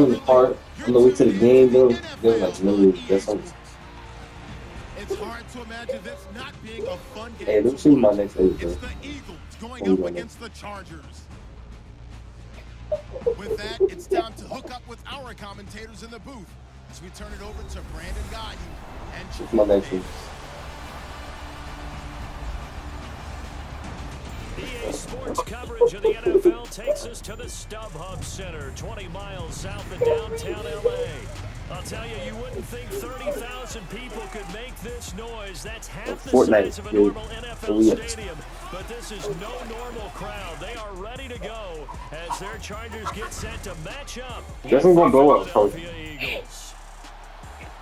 in the park on the way to the game, bro. They were like, no, that's like, It's hard to imagine this not being a fun hey, game let to me see my watch. next eight, It's bro. the Eagles going What we up got next? against the Chargers. With that, it's time to hook up with our commentators in the booth as we turn it over to Brandon Guyton and What's my Jamal next one? Davis. EA Sports coverage of the NFL takes us to the StubHub Center, 20 miles south of downtown LA. I'll tell you, you wouldn't think 30,000 people could make this noise. That's half the Fortnite, size of a dude. normal Where NFL we at? stadium. But this is no normal crowd. They are ready to go as their Chargers get set to match up That's with not the gonna blow up, probably. Philadelphia Eagles.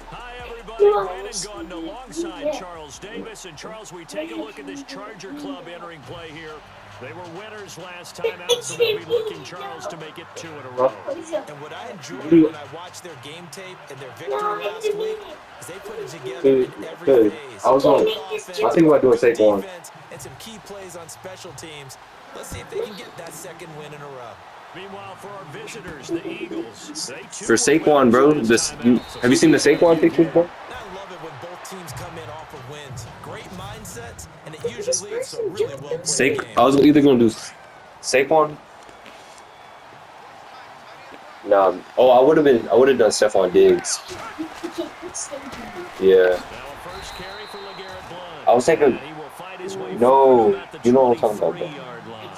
Hi, everybody. Brandon Gordon alongside Charles Davis. And, Charles, we take a look at this Charger club entering play here. They were winners last time out, so they'll be looking, Charles, to make it 2 in a Huh? row. And what I enjoyed Dude, when I watched their game tape and their victory last week is they put it together dude, in every dude. phase. I was on. Good I offense, think about doing good Saquon. defense, and some key plays on special teams. Let's see if they can get that second win in a row. Meanwhile, for our visitors, the Eagles, they too For were Saquon, winners bro, last this time out. So have you seen the see what Saquon they pictures, can. bro? I love it when both teams come in off of wins. Great mindsets, and it usually leads to a really well-played game. I was either gonna do Saquon. Nah. Oh, I would have done Stephon Diggs. Yeah. Now a first carry for LeGarrette Blount. I was thinking. And he will fight his way forward No, about the you know what I'm talking about, bro. 23-yard line.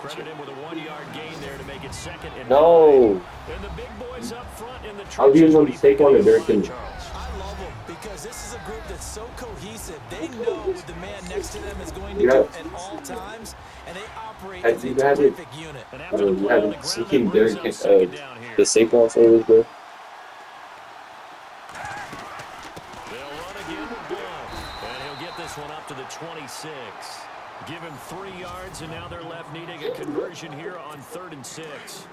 Credit him with a 1-yard gain there to make it 2nd and 9. No. And the big boys up front in the I was trenches. either What gonna do do you think of Saquon or the Derrick line, Henry. Charles? I love them because this is a group that's so cohesive. They know what the man next to them is going to You do have, at all times, and they operate have as a you haven't, terrific unit. And after the you play on the haven't ground, that seen brings Derrick up 2nd down the here. Saquon photos, bro? They'll run again with Blount. And he'll get this one up to the 26. Give him 3 yards, and now they're left needing a conversion here on 3rd and 6.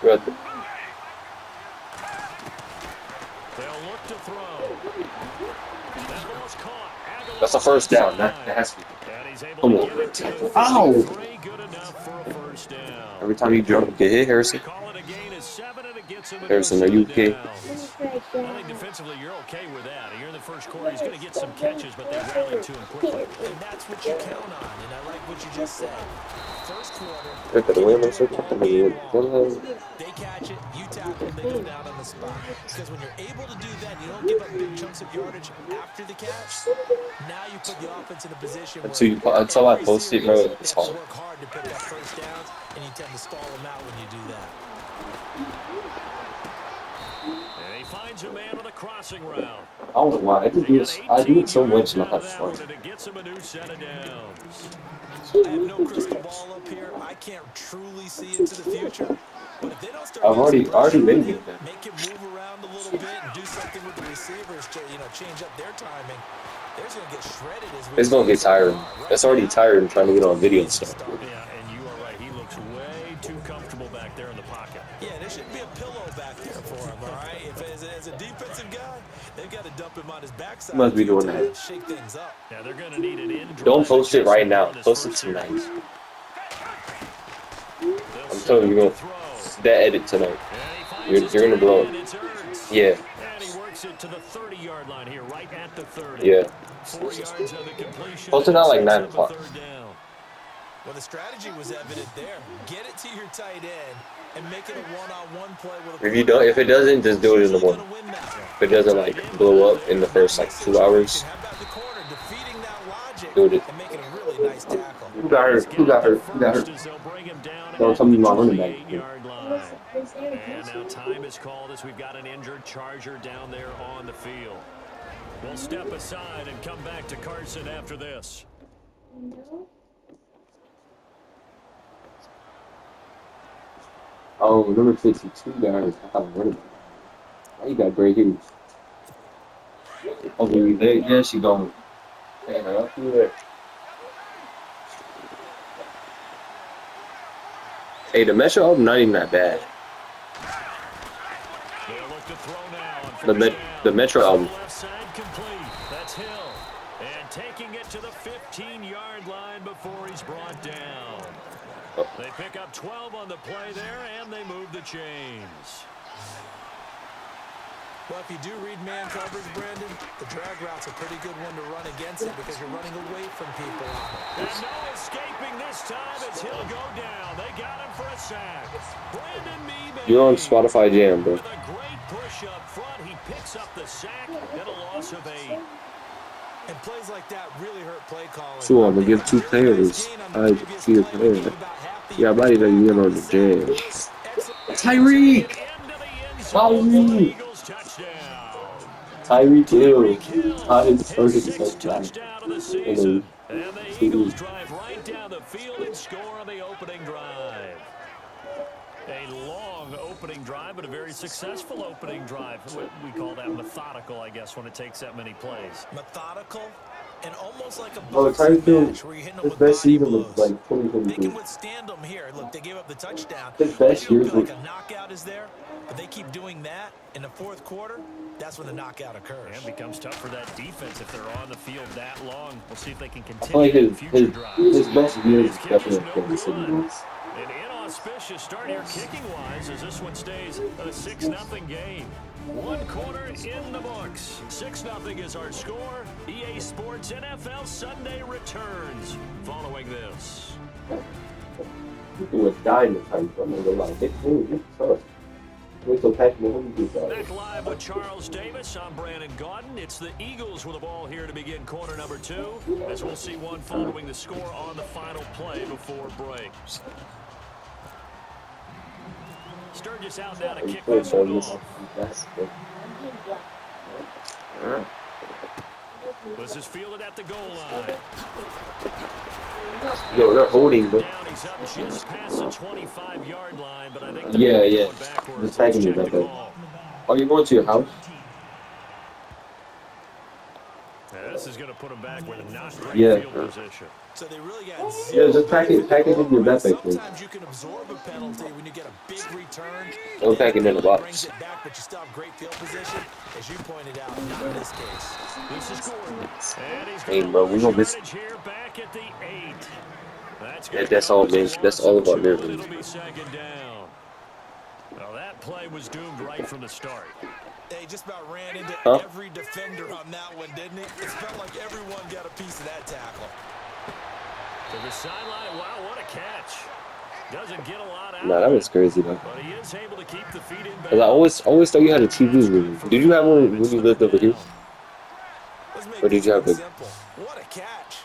Bro, They'll look to throw. That ball's caught. that's a first down. That has to be. And he's able Come to on. get it to the Ow! 53. Good enough for a first down. Every time you jump, get hit, Harrison. Call it a gain of 7, and it gets him a new Harrison, are set you of okay? downs. I think defensively you're okay with that. Here in the first quarter, he's going to get some catches, but they rallied to him quickly. And that's what you count on, and I like what you just said. First quarter, Look at the can way you I'm do it searching for all game long? the They catch it, you tackle them, they go down on the spot. Because when you're able to do that, you don't give up big chunks of yardage after the catch. Now you put the offense in a position where until I every post it, series, bro. they It's have to hard. work hard to pick up first downs, and you tend to stall them out when you do that. And he finds a man on a crossing route. I don't know why. I do it so much and I have fun. And it gets him a new set of downs. I have no crystal ball up here. I can't truly see into the future. But if they don't start I've getting some already pressure on made him, it then. make him move around a little bit and do something with the receivers to, change up their timing, they're going to get shredded as we It's gonna get tired. It's already tired and trying to get on video and stuff. Yeah, and you are right. He looks way too comfortable back there in the pocket. Yeah, there shouldn't be a pillow back there for him, all right? If as a defensive guy, they've got to dump him on his backside. Must be doing that. Shake things up. Yeah, they're going to need an in. Don't post it right now. Post it tonight. I'm telling you, you're gonna that edit tonight. You're gonna blow it. Yeah. And he works it to the 30-yard line here, right at the 30. Yeah. 4 yards of the completion. Post it out like 9 o'clock. Well, the strategy was evident there. Get it to your tight end and make it a one-on-one play with a If it doesn't, just do it in the morning. If it doesn't like blow up in the first like 2 hours, do it. and making a really nice tackle. Who got hurt? Who got hurt? Who got hurt? Don't tell me my running back. And now time is called as we've got an injured Charger down there on the field. We'll step aside and come back to Carson after this. Oh, number 52 got hurt. I thought running back. Why you got gray hair? Oh, there she going. Hey, her up through there. Hey, the Metro album not even that bad. The Metro album. Left side complete. That's Hill. And taking it to the 15-yard 10-yard line before he's brought down. They pick up 12 on the play there, and they move the chains. Well, if you do read man coverage, Brandon, the drag route's a pretty good one to run against it because you're running away from people on it. And no escaping this time as he'll go down. They got him for a sack. Brandon Mebe. You're on Spotify Jam, bro. With a great push up front, he picks up the sack and a loss of 8. And plays like that really hurt play calling. So I'm gonna give 2 players. I see a player. Yeah, I might even get on the Jam. Tyreek! Tyreek! Tyreek Hill. Caught his first touchdown of the season. And the Eagles drive right down the field and score on the opening drive. A long opening drive, but a very successful opening drive. We call that methodical, I guess, when it takes that many plays. Methodical and almost like a Tyreek boxing Hill, match where you're hitting them his with best body season was blows. like They 2022. can withstand them here. Look, they gave up the touchdown. His best You don't years feel were. like a knockout is there, but they keep doing that in the fourth quarter. That's when the knockout occurs. And it becomes tough for that defense if they're on the field that long. We'll see if they can I feel continue like in future drives. his best years His is kick is definitely no Kansas City. good. An inauspicious start here kicking-wise as this one stays a 6-0 game. One quarter in the books. 6-0 is our score. EA Sports NFL Sunday returns following this. People were dying to time from it. They're like, it's tough. Wait till Patrick Mahomes gets out. Back live with Charles Davis. I'm Brandon Gaudin. It's the Eagles with the ball here to begin quarter number 2, as we'll see one following the score on the final play before break. Sturgis out now to kick this one off. This is fielded at the goal line. Yo, they're holding, bro. Down, he's up just past the 25-yard line, but I think Yeah. going backwards. Just tagging you back there. Oh, you're going to your house? Now, this is going to put him back with a not great field position. So they really got just pack it in your backpack, please. Sometimes you can absorb a penalty when you get a big return. Don't pack it in the box. Brings it back, but you still have great field position, as you pointed out. Not in this case. This is Gordon. And he's Hey, bro, we gonna miss. here back at the 8. That's all, man. That's all about there. there. It'll be second down. Now that play was doomed right from the start. They just about ran into every defender on that one, didn't it? It felt like everyone got a piece of that tackle. To the sideline. Wow, what a catch. Doesn't get a lot out. Nah, that was crazy, though. But he is able to keep the feet in Cause I always thought you had a TV room. Did you have one when you lived over here? Or did you have a? What a catch.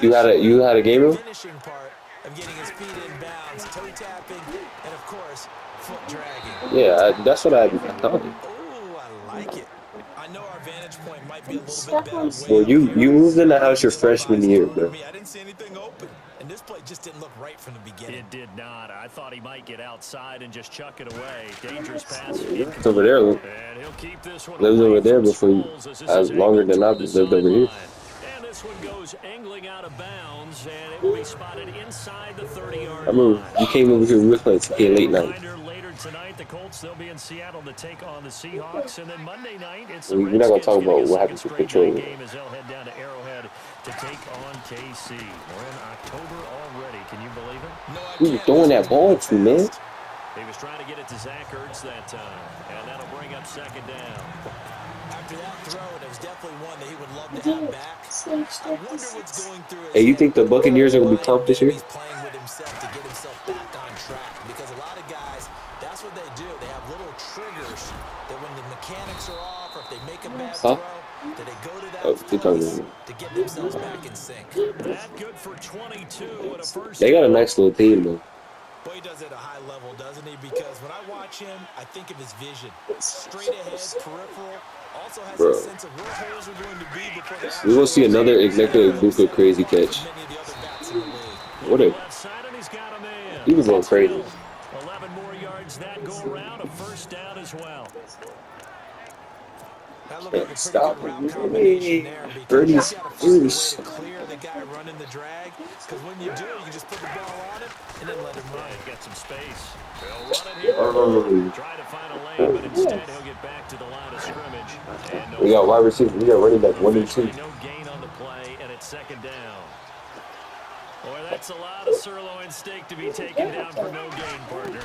You had a game room? Finishing part of getting his feet in bounds, toe tapping, and of course, foot dragging. Yeah, that's what I thought. Oh, I like it. I know our vantage point might be a little bit better. Well, you moved in the house your freshman year, bro. I didn't see anything open, and this play just didn't look right from the beginning. It did not. I thought he might get outside and just chuck it away. Dangerous pass. It's over there. And he'll keep this one Lives over there before you, as longer than I've lived over here. And this one goes angling out of bounds, and it will be spotted inside the 30-yard I remember line. you came over here with playing 2K late night. Later tonight, the Colts, they'll be in Seattle to take on the Seahawks, and then Monday night, it's the We're not gonna talk about Redskins what getting a happens with second straight Control. night game as they'll head down to Arrowhead to take on KC. We're in October already. Can you believe it? No, I Who you can't. throwing that ball to, man? He was trying to get it to Zach Ertz that time, and that'll bring up second down. After that throw, it was definitely one that he would love to have back. I wonder what's going through his Hey, you head. think the Buccaneers are gonna be pumped this year? He's playing with himself to get himself back on track, because a lot of guys, that's what they do. They have little triggers that when the mechanics are off, or if they make a bad throw, that they go to that place to get themselves back in sync. That good for 22 and a first. They got a nice little team, though. Boy, he does it at a high level, doesn't he? Because when I watch him, I think of his vision. Straight ahead, peripheral. Also has a sense of where holes are going to be before the We will see another executive Buka crazy catch. What a... He was going crazy. 11 more yards that go around, a first down as well. That looked like a pretty Stop good route combination there, because you got to find a way to clear the guy running the drag. Because when you do, you can just put the ball on him and then let him run. Get some space. He'll run it here. Try to find a lane, but instead he'll get back to the line of scrimmage. And We got wide receiver. We got running back 1 and 2. No gain on the play, and it's second down. Boy, that's a lot of sirloin steak to be taken down for no gain, partner.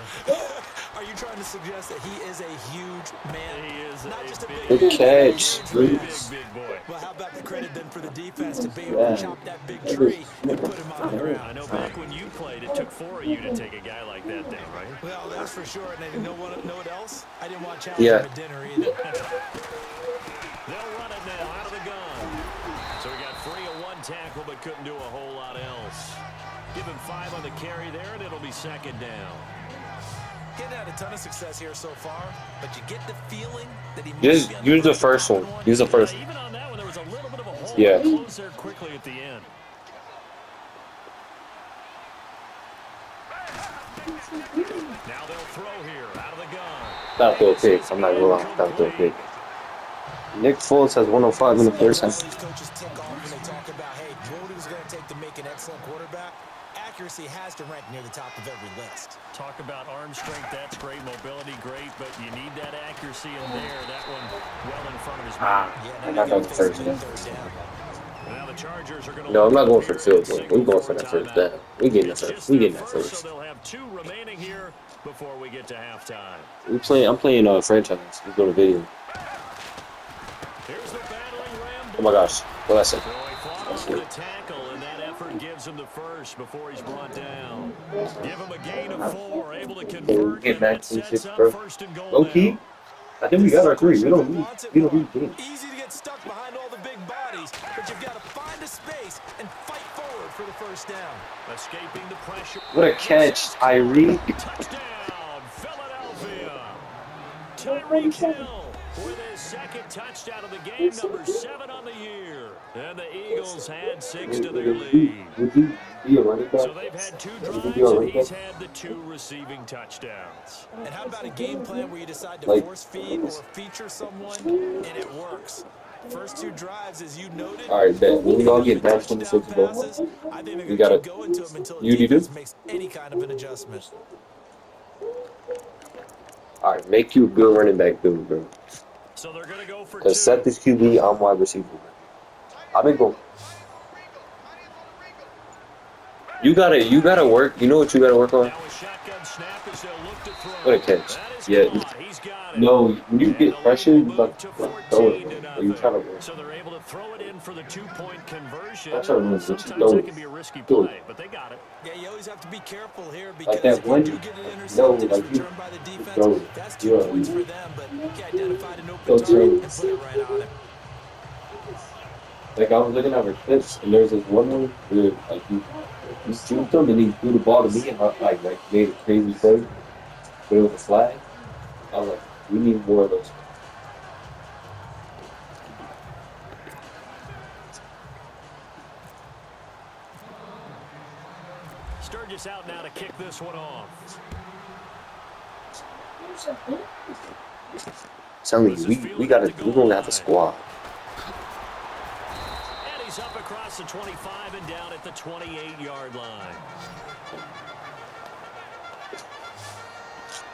Are you trying to suggest that he is a huge man? He is Not just a big Good man, catch. huge big, man. big boy. Well, how about the credit then for the defense to be able to Yeah. chop that big tree and put him on the ground? I know back when you played, it took 4 of you to take a guy like that down, right? Well, that's for sure. And you know what else? I didn't want to challenge Yeah. him at dinner either. They'll run it now out of the gun. So we got 3 of 1 tackle, but couldn't do a whole lot else. Give him 5 on the carry there, and it'll be second down. Getting had a ton of success here so far, but you get the feeling that he Just use the first one. Use the first one. Even on that one, there was a little bit of a hole. Yeah. Close there quickly at the end. Now they'll throw here out of the gun. That'll throw a pick. I'm not gonna lie. That'll throw a pick. Nick Foles has 105 in the first half. These coaches tick off when they talk about, hey, what it was going to take to make an excellent quarterback. Accuracy has to rank near the top of every list. Talk about arm strength, that's great. Mobility, great, but you need that accuracy in there. That one well in front of his man. I got that first down. Now the Chargers are going to No, I'm not going for the field goal. We're going for that first down. We getting that first. We getting that So first. they'll have 2 remaining here before we get to halftime. I'm playing franchise. We're going to video. Here's the battling Ram. Oh my gosh. Well, that's it. So he fought off the tackle, and that effort gives him the first before he's brought down. Give him a gain of 4, able to convert, Get and back that to sets 6, up bro. 1st and goal Low now. key. I think we got our 3. We don't need games. Easy to get stuck behind all the big bodies, but you've got to find a space and fight forward for the first down. Escaping the pressure. What a catch, Tyree. Touchdown, Philadelphia. Tyreek Hill with his 2nd touchdown of the game, number 7 on the year. And the Eagles had 6 to their lead. Would you be a running back? So they've had 2 Would you drives, be a and running he's back? had the 2 receiving touchdowns. And how about a game plan where you decide to Like- force feed or feature someone, and it works? First 2 drives, as you noted. All right, bet. When we all get back 26 touchdown bro. passes, I think We they're gotta- going to keep going to them until the You do? defense makes any kind of an adjustment. All right, make you a good running back, dude, bro. So they're going to go for 2. Cause set this QB, I'm wide receiver. I've been going. You gotta work. You know what you gotta work on? Now a shotgun snap as they'll look to throw. What a catch. That is Yeah. caught. He's got it. No, when you And get the pressured, lead you will like move to throw 14 it. to Or you nothing. try to work. So they're able to throw it in for the 2-point conversion. That's what I mean, but you Sometimes know that it. can be a risky Do it. play, but they got it. Yeah, you always have to be careful here because Like that if one, you do get it no, intercepted, like it's you returned by the defense. throw it. That's 2 Yeah. points for them, but he identified an open Go target to- and put it right on him. Like I was looking at her clips, and there was this one where like he shoot him and he threw the ball to me, and I like made a crazy play, but it was a flag. I was like, we need more of those. Sturgis out now to kick this one off. Tell me, we're gonna have a squad. And he's up across the 25 and down at the 28-yard line.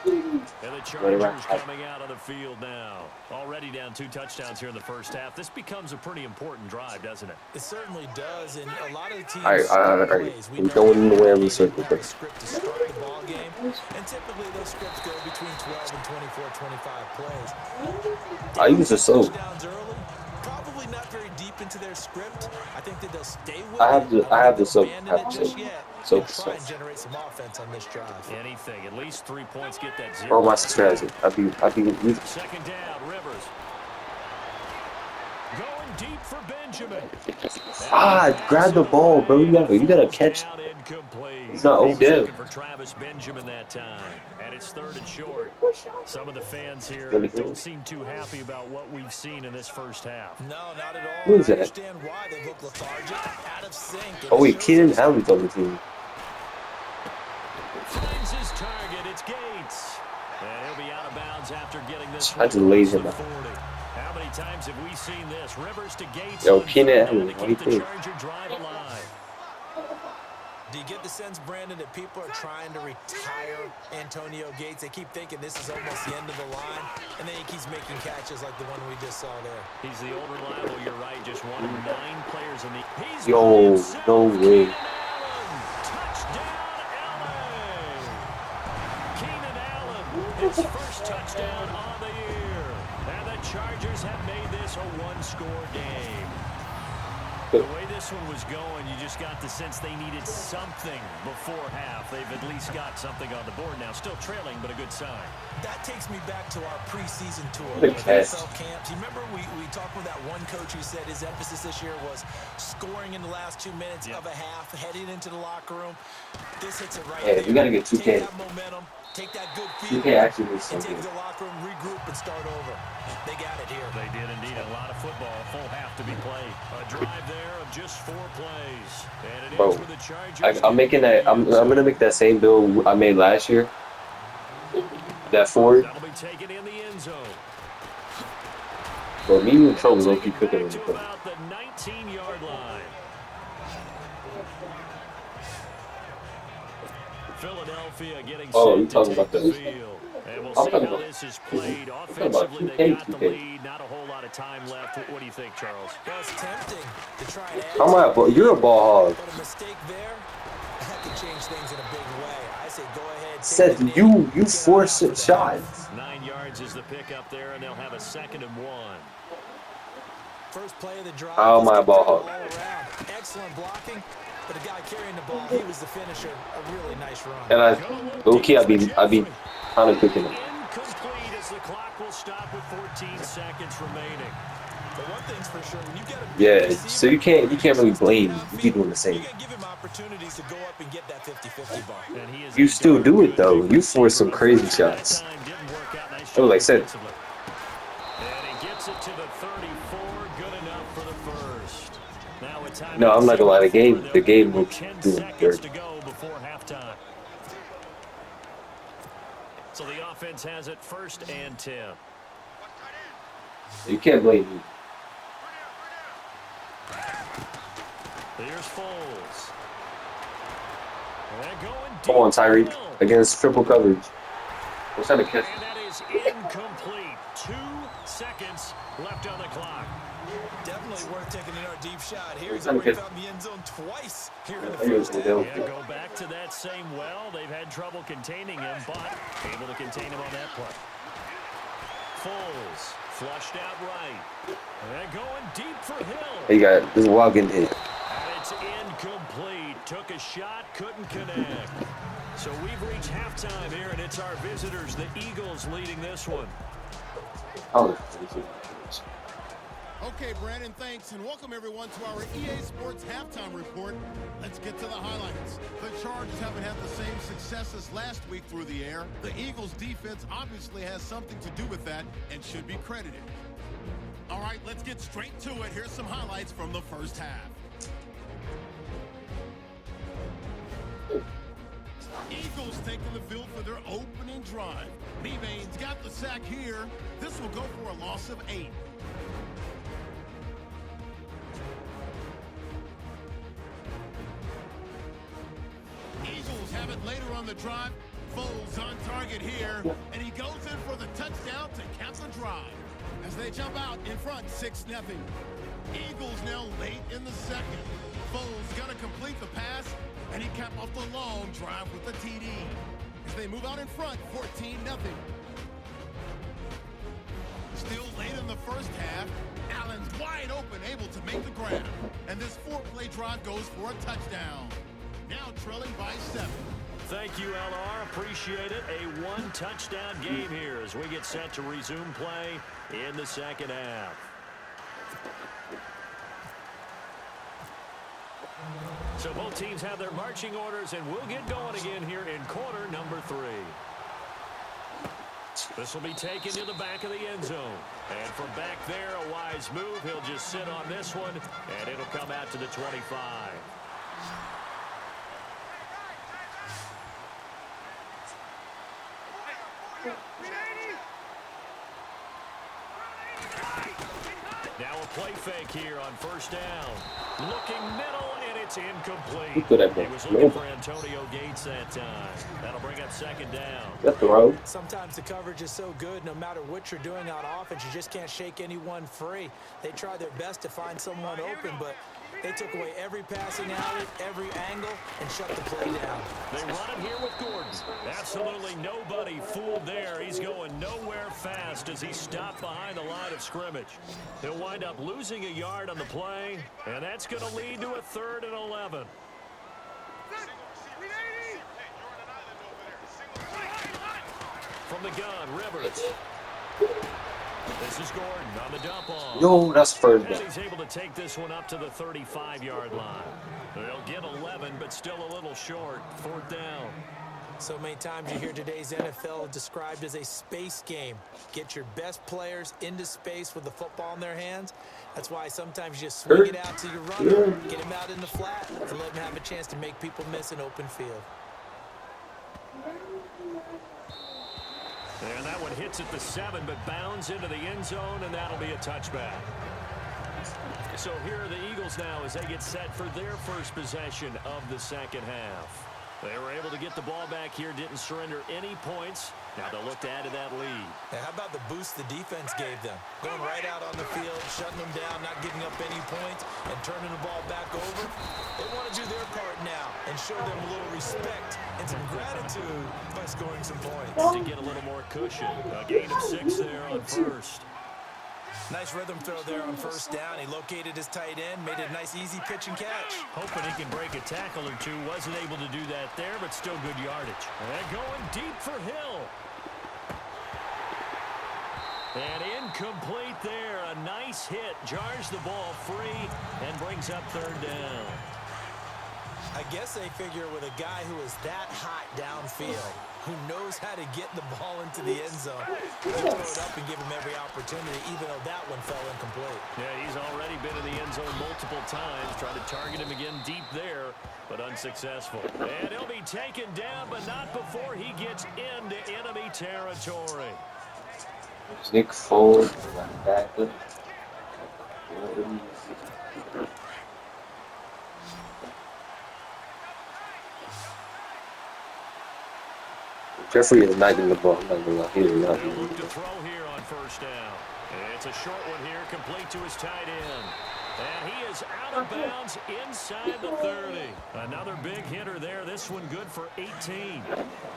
And the Chargers coming out on the field now. Already down 2 touchdowns here in the first half. This becomes a pretty important drive, doesn't it? It certainly does, and a lot of the teams All right. plays. We throwing in the way of the circle, have bro. a script to start the ball game, and typically those scripts go between 12 and 24, 25 plays. I use a soap. Touchdowns early, probably not very deep into their script. I think that they'll stay with I have it. the- don't I have think the they'll soap. abandon I have it the just soap. yet, Soap and is try and soap. generate some offense on this drive. Anything. At least 3 points get that 0. Oh, my sister has it. I be. Second down, Rivers. Going deep for Benjamin. Grab the ball, bro. You gotta catch. Out incomplete. It's not He was Odell. looking for Travis Benjamin that time. And it's 3rd and short. Some of the fans here don't seem too happy about what we've seen in this first half. No, not at all. Who is I that? understand why they look lethargic, out of sync. and Oh it wait, shows Keenan us- Allen's on the team. Finds his target. It's Gates. And he'll be out of bounds after getting this. I just laid him across out. the 40. How many times have we seen this? Rivers to Gates. Yo, on Keenan 3rd down Allen, to what do you keep the think? Charger drive alive. Do you get the sense, Brandon, that people are trying to retire Antonio Gates? They keep thinking this is almost the end of the line, and then he keeps making catches like the one we just saw there. He's the old reliable, you're right, just one of 9 players in the... He's Yo, no way. Keenan Allen. touchdown on the year. And the Chargers have made this a one-score game. The way this one was going, you just got the sense they needed something before half. They've at least got something on the board now. Still trailing, but a good sign. That takes me back to our preseason tour Big with catch. NFL camps. You remember we talked with that one coach who said his emphasis this year was scoring in the last 2 minutes of a half, heading into the locker room. This hits it right there. We got to get 2K. Take that momentum, take that good feeling, 2K actually was and so take good. the locker room, regroup, and start over. They got it here. They did indeed. A lot of football, a full half to be played. A drive there of just 4 plays. And it ends with the Chargers. I'm making that. I'm gonna make that same build I made last year. That Ford. That'll be taken in the end zone. But me and Troll was low-key cooking in the play. About the 19-yard line. Philadelphia getting set to take the field. And we'll see how this is played. Offensively, they got the lead. Not a whole lot of time left. What do you think, Charles? Well, it's tempting to try and add. Come on, you're a ball hog. But a mistake there, that could change things in a big way. I say go ahead. Said you force shots. 9 yards is the pickup there, and they'll have a 2nd and 1. First play of the drive. Oh, my ball hog. Excellent blocking. But the guy carrying the ball, he was the finisher. A really nice run. And low-key, I be kind of cooking him. Incomplete as the clock will stop with 14 seconds remaining. But one thing's for sure, when you get a Yeah, so you can't really blame him. You keep doing the same. You gotta give him opportunities to go up and get that 50-50 ball. You still do it though. You force some crazy shots. Oh, like I said. And he gets it to the 34. Good enough for the first. Now a time. No, I'm not gonna lie. The game will 10 do it seconds dirty. to go before halftime. So the offense has it 1st and 10. You can't blame me. Here's Foles. They're going deep. Come on, Tyreek. Against triple coverage. We're trying to catch. And that is incomplete. 2 seconds left on the clock. Definitely worth taking in our deep shot. Here he's already found the end zone twice here in the first half. Yeah, go back to that same well. They've had trouble containing him, but able to contain him on that play. Foles flushed out right. They're going deep for Hill. He got this wild getting hit. And it's incomplete. Took a shot, couldn't connect. So we've reached halftime here, and it's our visitors, the Eagles, leading this one. Oh, Okay, Brandon, thanks, and welcome everyone to our EA Sports Halftime Report. Let's get to the highlights. The Chargers haven't had the same success as last week through the air. The Eagles' defense obviously has something to do with that and should be credited. All right, let's get straight to it. Here's some highlights from the first half. Eagles taking the field for their opening drive. Meevane's got the sack here. This will go for a loss of 8. Eagles have it later on the drive. Foles on target here, and he goes in for the touchdown to cap the drive. As they jump out in front, 6-0. Eagles now late in the second. Foles gonna complete the pass, and he capped off the long drive with the TD. As they move out in front, 14-0. Still late in the first half, Allen's wide open, able to make the grab. And this 4-play drive goes for a touchdown. Now trailing by 7. Thank you, LR. Appreciate it. A 1-touchdown game here as we get set to resume play in the second half. So both teams have their marching orders, and we'll get going again here in quarter number 3. This will be taken to the back of the end zone. And from back there, a wise move. He'll just sit on this one, and it'll come out to the 25. Now a play fake here on first down. Looking middle, and it's incomplete. He was looking for Antonio Gates that time. That'll bring up second down. That's the road. Sometimes the coverage is so good, no matter what you're doing on offense, you just can't shake anyone free. They try their best to find someone open, but They took away every passing alley, every angle, and shut the play down. They run it here with Gordon. Absolutely nobody fooled there. He's going nowhere fast as he stopped behind the line of scrimmage. He'll wind up losing a yard on the play, and that's going to lead to a 3rd and 11. From the gun, Rivers. This is Gordon on the dump off. Yo, that's first down. And he's able to take this one up to the 35-yard line. They'll get 11, but still a little short. 4th down. So many times you hear today's NFL described as a space game. Get your best players into space with the football in their hands. That's why sometimes you just swing it out to your runner, get him out in the flat, and let him have a chance to make people miss an open field. And that one hits at the 7, but bounds into the end zone, and that'll be a touchback. So here are the Eagles now as they get set for their first possession of the second half. They were able to get the ball back here, didn't surrender any points. Now they'll look to add to that lead. Now, how about the boost the defense gave them? Going right out on the field, shutting them down, not giving up any points, and turning the ball back over. They want to do their part now and show them a little respect and some gratitude by scoring some points. To get a little more cushion. A gain of 6 there on first. Nice rhythm throw there on first down. He located his tight end, made it a nice easy pitch and catch. Hoping he can break a tackle or two. Wasn't able to do that there, but still good yardage. And going deep for Hill. And incomplete there. A nice hit. Jars the ball free and brings up 3rd down. I guess they figure with a guy who is that hot downfield, who knows how to get the ball into the end zone, you throw it up and give him every opportunity, even though that one fell incomplete. Yeah, he's already been in the end zone multiple times. Tried to target him again deep there, but unsuccessful. And he'll be taken down, but not before he gets into enemy territory. Nick Foles, back up. Jeffrey is not getting the ball. I'm not gonna lie. He is not getting the Look to ball. throw here on first down. It's a short one here, complete to his tight end. And he is out of bounds inside the 30. Another big hitter there. This one good for 18.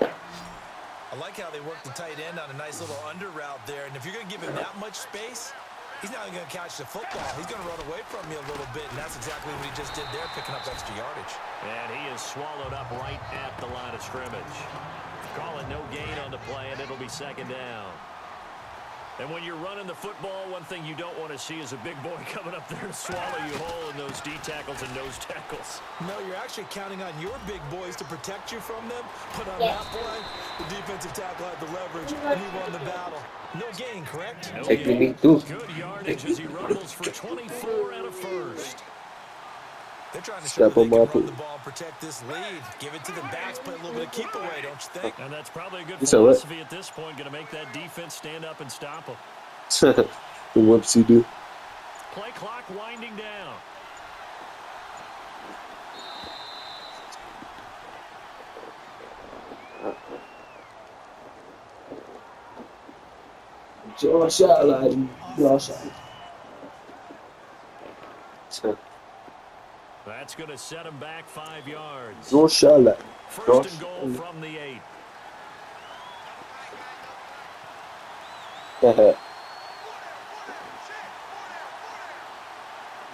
I like how they work the tight end on a nice little under route there. And if you're going to give him that much space, he's not going to catch the football. He's going to run away from you a little bit, and that's exactly what he just did there, picking up extra yardage. And he is swallowed up right at the line of scrimmage. Calling no gain on the play, and it'll be 2nd down. And when you're running the football, one thing you don't want to see is a big boy coming up there and swallow you whole in those D tackles and nose tackles. No, you're actually counting on your big boys to protect you from them. But on that play, the defensive tackle had the leverage, and he won the battle. No gain, correct? No Taking gain. me too. Good yardage as he rumbles for 24 and a first. They're trying to show Step that they on can my run feet. the ball and protect this lead. Give it to the backs, play a little bit of keep away, don't you think? And that's probably a good You said what? philosophy at this point. Going to make that defense stand up and stop them. What's he do? Play clock winding down. Josh Allen. Josh Allen. That's going to set him back 5 yards. Josh Allen. First and goal from the 8.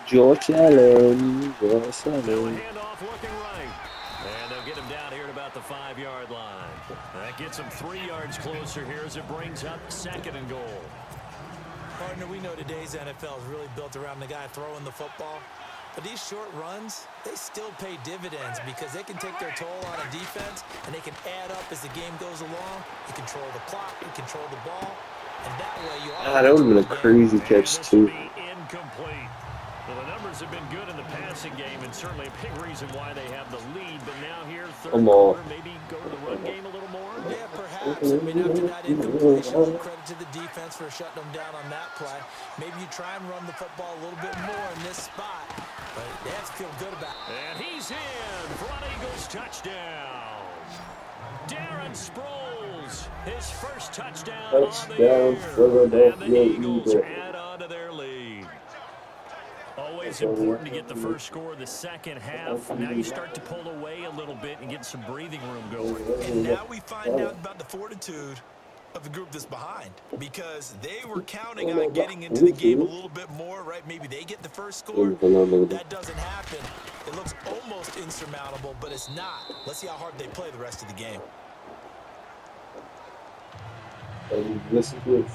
Josh Allen. Josh No Allen. handoff looking right. And they'll get him down here at about the 5-yard line. That gets him 3 yards closer here as it brings up 2nd and goal. Partner, we know today's NFL is really built around the guy throwing the football. But these short runs, they still pay dividends because they can take their toll on a defense and they can add up as the game goes along. You control the clock, you control the ball, and that way you are. That would have been a crazy catch This too. will be incomplete. Well, the numbers have been good in the passing game, and certainly a big reason why they have the lead. But now here, third Come on. quarter, maybe go to the run game a little more. Yeah, perhaps. I mean, after that incompletion, credit to the defense for shutting them down on that play. Maybe you try and run the football a little bit more in this spot, but they have to feel good about it. And he's in for an Eagles touchdown. Darren Sproles, his first touchdown on the Touchdown, year. Philadelphia And the Eagles Eagles. add on to their lead. Always was important to get the first score of the second half. Now you start to pull away a little bit and get some breathing room going. And now we find out about the fortitude of the group that's behind, because they were counting on getting into the game a little bit more, right? Maybe they get the first score. That doesn't happen. It looks almost insurmountable, but it's not. Let's see how hard they play the rest of the game. Listen to it.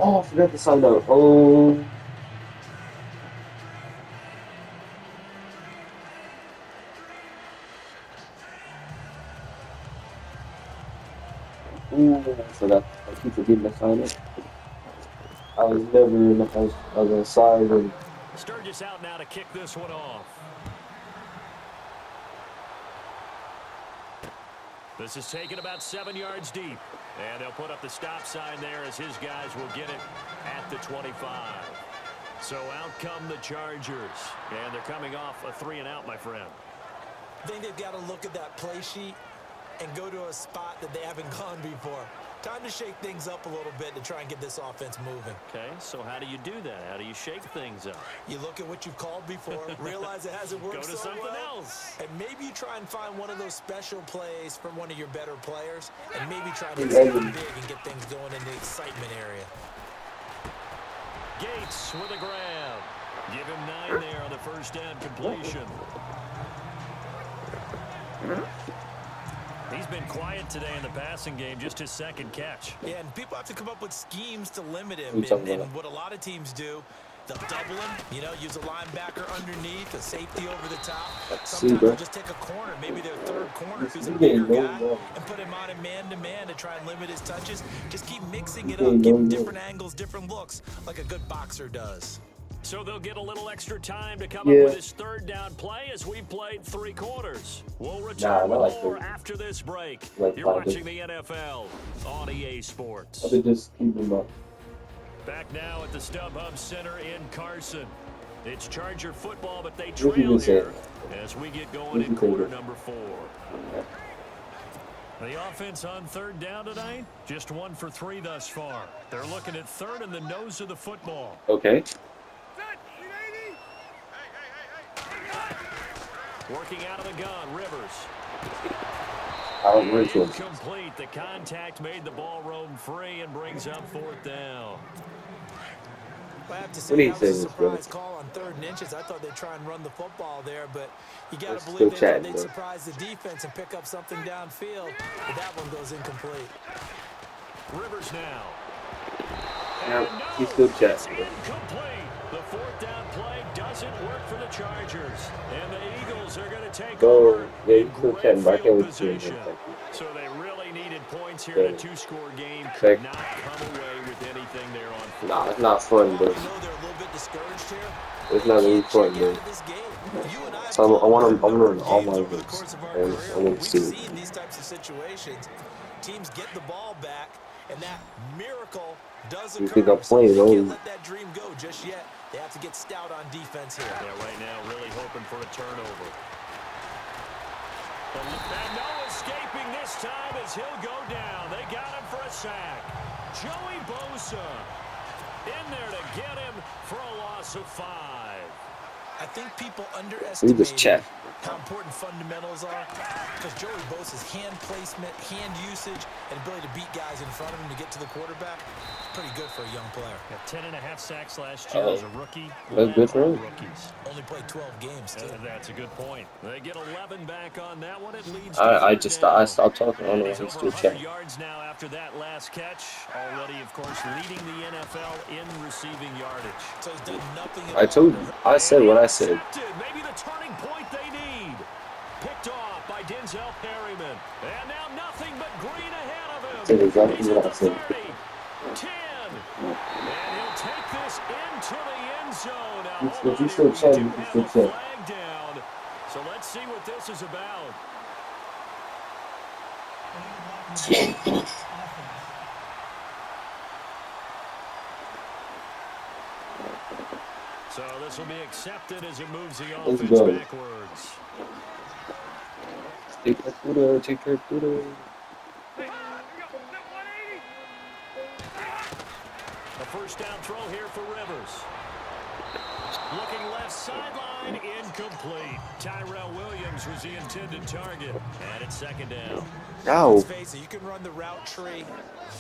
Oh, I forgot to sign up. Oh. Ooh, I forgot. I keep forgetting to sign up. I was never in the house. I was inside and Sturgis out now to kick this one off. This is taken about 7 yards deep. And they'll put up the stop sign there as his guys will get it at the 25. So out come the Chargers. And they're coming off a 3-and-out, my friend. I think they've got to look at that play sheet and go to a spot that they haven't gone before. Time to shake things up a little bit to try and get this offense moving. Okay, so how do you do that? How do you shake things up? You look at what you've called before, realize it hasn't worked Go to so something well, else. and maybe you try and find one of those special plays from one of your better players, and maybe try and hit something big and get things going in the excitement area. Gates with a grab. Give him 9 there on the first down completion. He's been quiet today in the passing game, just his second catch. Yeah, and people have to come up with schemes to limit him. And what a lot of teams do, they'll double him, you know, use a linebacker underneath, a safety over the top. Sometimes they'll just take a corner, maybe their third corner if he's a bigger guy, and put him on a man-to-man to try and limit his touches. Just keep mixing it up, give him different angles, different looks, like a good boxer does. So they'll get a little extra time to come up with his third down play as we played 3 quarters. We'll return with more after this break. You're watching the NFL on EA Sports. I could just keep them up. Back now at the StubHub Center in Carson. It's Charger football, but they trail here as we get going in quarter number 4. The offense on third down tonight, just 1 for 3 thus far. They're looking at third in the nose of the football. Okay. Working out of the gun, Rivers. Incomplete. The contact made the ball roam free and brings up 4th down. I have to say, that was a surprise call on 3rd and inches. I thought they'd try and run the football there, but you got to believe they'd surprise the defense and pick up something downfield. But that one goes incomplete. Rivers now. Now, he's still chatting. Incomplete. The 4th down play doesn't work for the Chargers. And the Eagles are going to take over in great field position. So they really needed points here in a 2-score game. Could not come away with anything there on 4th. Nah, it's not fun, bro. I know they're a little bit discouraged here. It's not really fun, bro. So I want to run all my games. And I want to see it. We've seen these types of situations. Teams get the ball back, and that miracle does occur. You think I'm So playing, they though? can't let that dream go just yet. They have to get stout on defense here. Yeah, right now, really hoping for a turnover. And no escaping this time as he'll go down. They got him for a sack. Joey Bosa in there to get him for a loss of 5. I think people underestimate how important fundamentals are, because Joey Bosa's hand placement, hand usage, and ability to beat guys in front of him to get to the quarterback, pretty good for a young player. Got 10.5 sacks last year as a rookie. That's good for him. Rookies. Only played 12 games, too. That's a good point. They get 11 back on that one. It leads I stopped talking. I don't know if he's still chatting. yards now after that last catch. Already, of course, leading the NFL in receiving yardage. So he's done nothing at I told you. I said what I said. Maybe the turning point they need. Picked off by Denzel Perryman. And now nothing but green ahead of him. That's exactly what I said. 10. And he'll take this into the end zone. Now, If you still chatting, you can still chat. flag down. So let's see what this is about. So this will be accepted as it moves the offense backwards. Take that Pluto, take that Pluto. first down throw here for Rivers. Looking left sideline, incomplete. Tyrell Williams was the intended target. And it's second down. Let's face it, you can run the route tree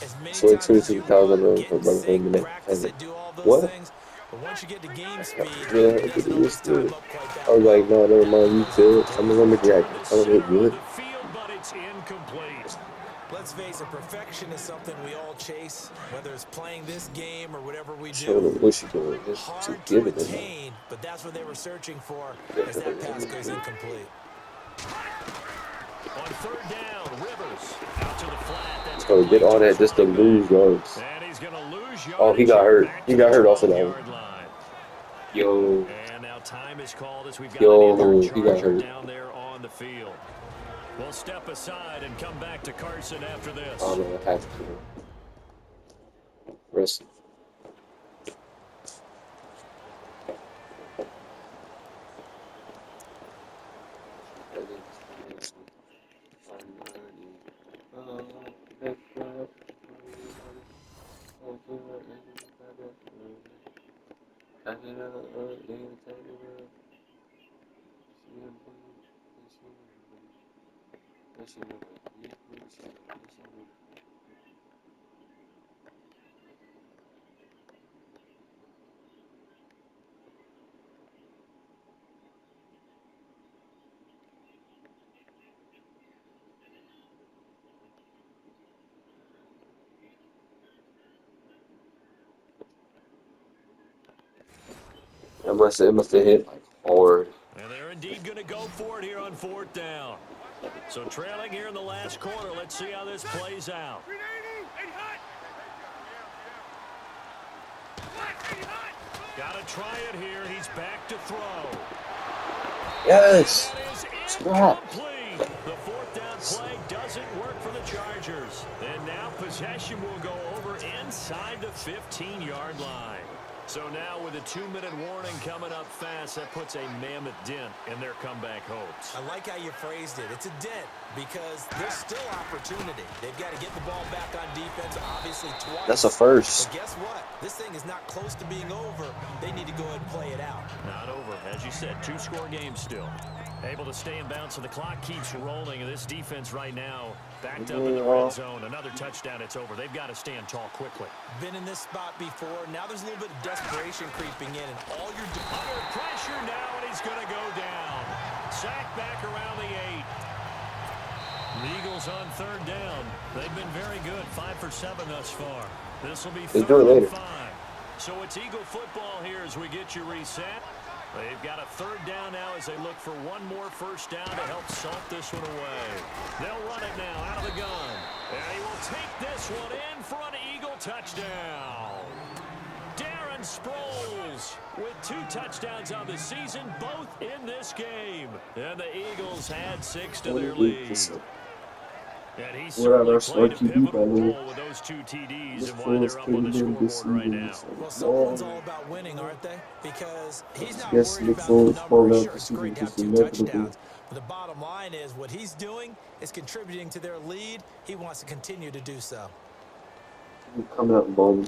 as many So times as you want, get in sync, $22,000 practice it, do all those what? things. But once you get to game speed, Yeah, it doesn't always time up quite I that was like, well. no, never mind. You good? I'm gonna Return jacket. to I'm gonna look center of good. the field, but it's incomplete. Let's face it, perfection is something we all chase, whether it's playing this game or whatever we Show do. them what you doing. Just Hard to give it to them. attain, but that's what they were searching for as that pass goes incomplete. On third down, Rivers out to the flat. That's So get all that just to lose yards. And he's going to lose yardage. Oh, he got hurt. Back He to got the hurt also that 12-yard one. line. Yo, And now time is called as we've got yo, an injured he got Charger hurt. down there on the field. We'll step aside and come back to Carson after this. I don't know what happened to him. Rest. It must have hit like hard. And they're indeed going to go for it here on fourth down. So trailing here in the last quarter. Let's see how this plays out. Got to try it here. He's back to throw. Yes. And that is Stop. incomplete. The fourth down play doesn't work for the Chargers. And now possession will go over inside the 15-yard line. So now with a 2-minute warning coming up fast, that puts a mammoth dent in their comeback hopes. I like how you phrased it. It's a dent because there's still opportunity. They've got to get the ball back on defense, obviously twice. That's a first. But guess what? This thing is not close to being over. They need to go ahead and play it out. Not over. As you said, 2-score game still. Able to stay in bounds, so the clock keeps rolling. And this defense right now backed up in the red zone. Another touchdown, it's over. They've got to stand tall quickly. Been in this spot before. Now there's a little bit of desperation creeping in, and all you're doing. Under pressure now, and he's going to go down. Sacked back around the 8. The Eagles on third down. They've been very good, 5 for 7 thus far. This will be third and 5. So it's Eagle football here as we get you reset. They've got a third down now as they look for one more first down to help salt this one away. They'll run it now out of the gun. And he will take this one in for an Eagle touchdown. Darren Sproles with 2 touchdowns on the season, both in this game. And the Eagles had 6 to their lead. And he certainly played a pivotal role with those 2 TDs and why they're up on the scoreboard right now. Well, someone's all about winning, aren't they? Because he's not worried about the numbers. Sure, it's great to have 2 touchdowns. But the bottom line is what he's doing is contributing to their lead. He wants to continue to do so. Coming up, ball.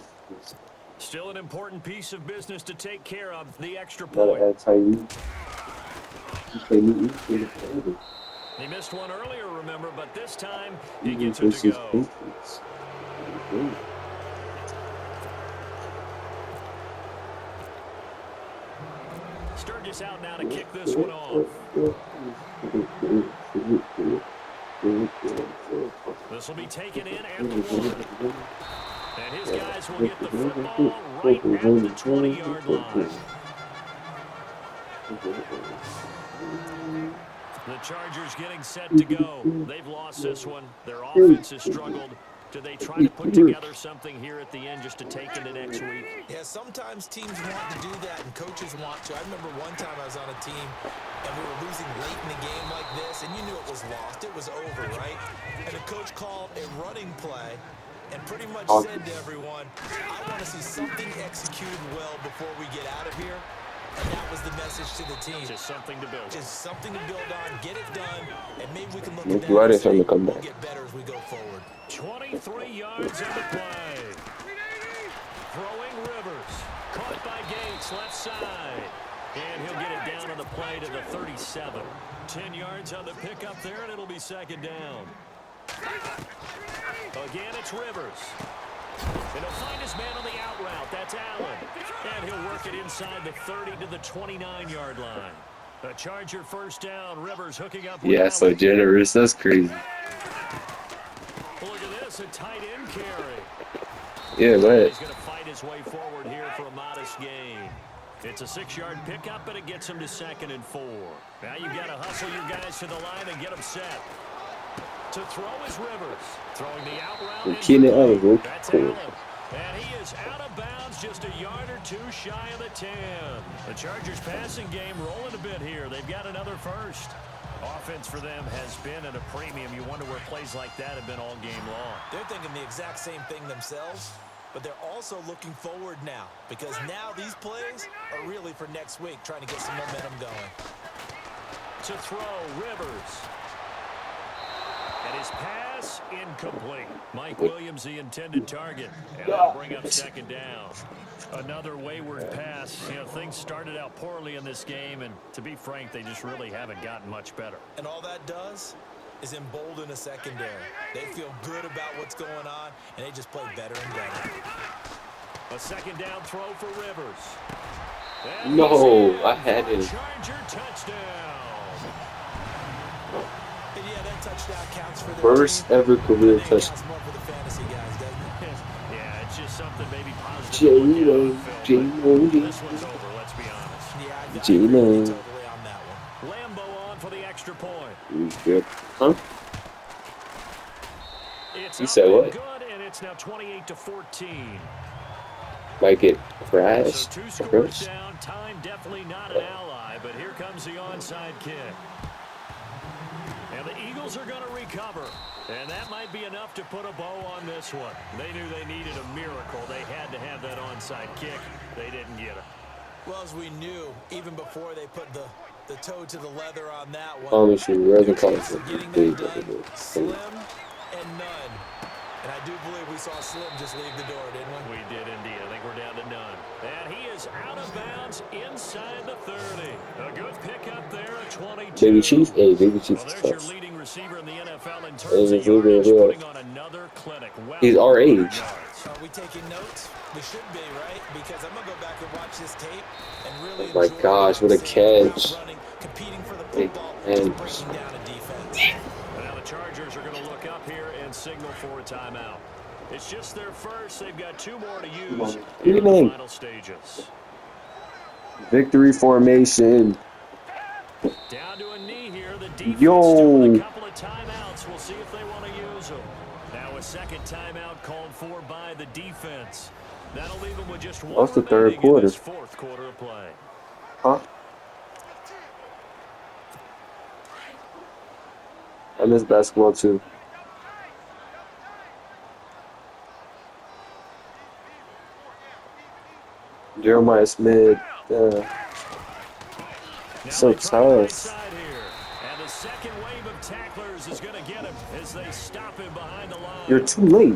Still an important piece of business to take care of, the extra Gotta point. add Tyree. He missed one earlier, remember, but this time he gets it to go. Sturgis out now to kick this one off. This will be taken in at the 1. And his guys will get the football right at the 20-yard line. The Chargers getting set to go. They've lost this one. Their offense has struggled. Do they try to put together something here at the end just to take into next week? Yeah, sometimes teams want to do that and coaches want to. I remember one time I was on a team and we were losing late in a game like this and you knew it was lost. It was over, right? And the coach called a running play and pretty much said to everyone, I want to see something executed well before we get out of here. And that was the message to the team. Just something to build. Just something to build on, get it done, and maybe we can look at that Right and say, to come we'll back. get better as we go forward. 23 yards in the play. Throwing Rivers. Caught by Gates, left side. And he'll get it down on the play to the 37. 10 yards on the pickup there, and it'll be second down. Again, it's Rivers. And he'll find his man on the out route. That's Allen. And he'll work it inside the 30 to the 29-yard line. A Charger first down. Rivers hooking up with Allen. So generous. That's crazy. Look at this, a tight end carry. Yeah, go ahead. He's going to fight his way forward here for a modest gain. It's a 6-yard pickup, and it gets him to 2nd and 4. Now you've got to hustle your guys to the line and get them set. To throw is Rivers. Throwing the out route. That's Allen. And he is out of bounds, just a yard or two shy of the 10. The Chargers passing game rolling a bit here. They've got another first. Offense for them has been at a premium. You wonder where plays like that have been all game long. They're thinking the exact same thing themselves, but they're also looking forward now because now these plays are really for next week, trying to get some momentum going. To throw, Rivers. And his pass incomplete. Mike Williams, the intended target. And that'll bring up second down. Another wayward pass. You know, things started out poorly in this game, and to be frank, they just really haven't gotten much better. And all that does is embolden a secondary. They feel good about what's going on, and they just play better and better. A second down throw for Rivers. No, I had it. Charger touchdown. And yeah, that touchdown counts for the First ever career touchdown. Counts more for the fantasy guys, doesn't it? Yeah, it's just something maybe positive. This one's over, let's be honest. Yeah, I agree totally on that one. Lambo on for the extra point. He's good. Huh? It's You said what? Good, and it's now 28-14. Might get So crashed. 2 scores down. Time definitely not an ally, but here comes the onside kick. And the Eagles are going to recover. And that might be enough to put a bow on this one. They knew they needed a miracle. They had to have that onside kick. They didn't get it. Well, as we knew, even before they put the toe to the leather on that one, Honestly, rather call it getting that done, slim and none. And I do believe we saw Slim just leave the door, didn't we? We did indeed. I think we're down to none. And he is out of bounds inside the 30. A good pickup there at 22. Baby Chief? Hey, Baby Chief Well, is there's your tough. leading receiver in the NFL in terms Hey, of yardage, yeah. putting on another clinic. Well, He's our age. yards. Are we taking notes? We should be, right? Because I'm going to go back and watch this tape and really Oh my enjoy gosh, what a catch. running, competing for the Big football, catch. just breaking down a defense. And now the Chargers are going to look up here and signal for a timeout. It's just their first. They've got 2 more to use in the final stages. Victory formation. Down to a knee here. The defense Yo. doing a couple of timeouts. We'll see if they want to use them. Now a second timeout called for by the defense. That'll leave them with just one That's the third remaining in quarter. this 4th quarter of play. Huh? I miss basketball too. Jeremiah Smith. Now So they try the right tough. side here. And the second wave of tacklers is going to get him as they stop him behind the line. You're too late.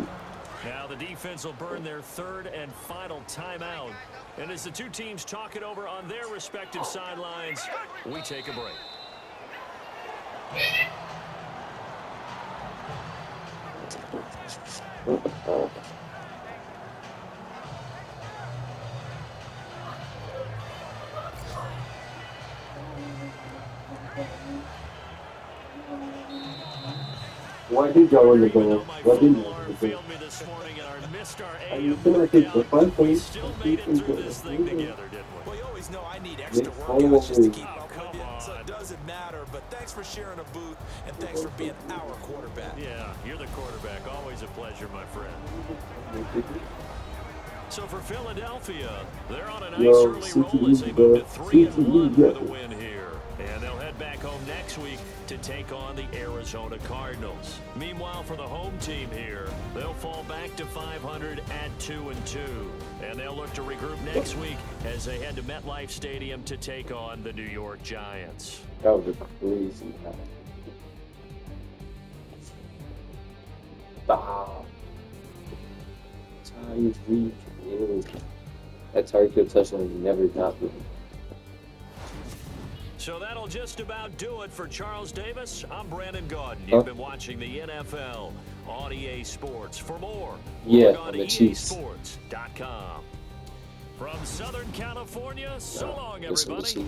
Now the defense will burn their 3rd and final timeout. And as the 2 teams talk it over on their respective sidelines, we take a break. Why did y'all in the Even though goal? my Why phone didn't alarm you? failed me this morning and I missed our You AM feel like it's the fun workout, we thing. still made it through this thing together, didn't we? Well, you always know I need extra Yeah, workouts just to keep oh, up come with you, so on. it doesn't matter. But thanks for sharing a boot, and thanks for being our quarterback. Yeah, you're the quarterback. Always a pleasure, my friend. So for Philadelphia, they're on a nice Yo, early roll as they move to 3-1 with a win here. And they'll head back home next week to take on the Arizona Cardinals. Meanwhile, for the home team here, they'll fall back to 500 at 2-2. And they'll look to regroup next week as they head to MetLife Stadium to take on the New York Giants. That was a crazy night. Stop. Giants week. That Tyreek touchdown never happened. So that'll just about do it for Charles Davis. I'm Brandon Gaudin. You've been watching the NFL on EA Sports. For more, log on to EASports.com. From Southern California, so long, everybody.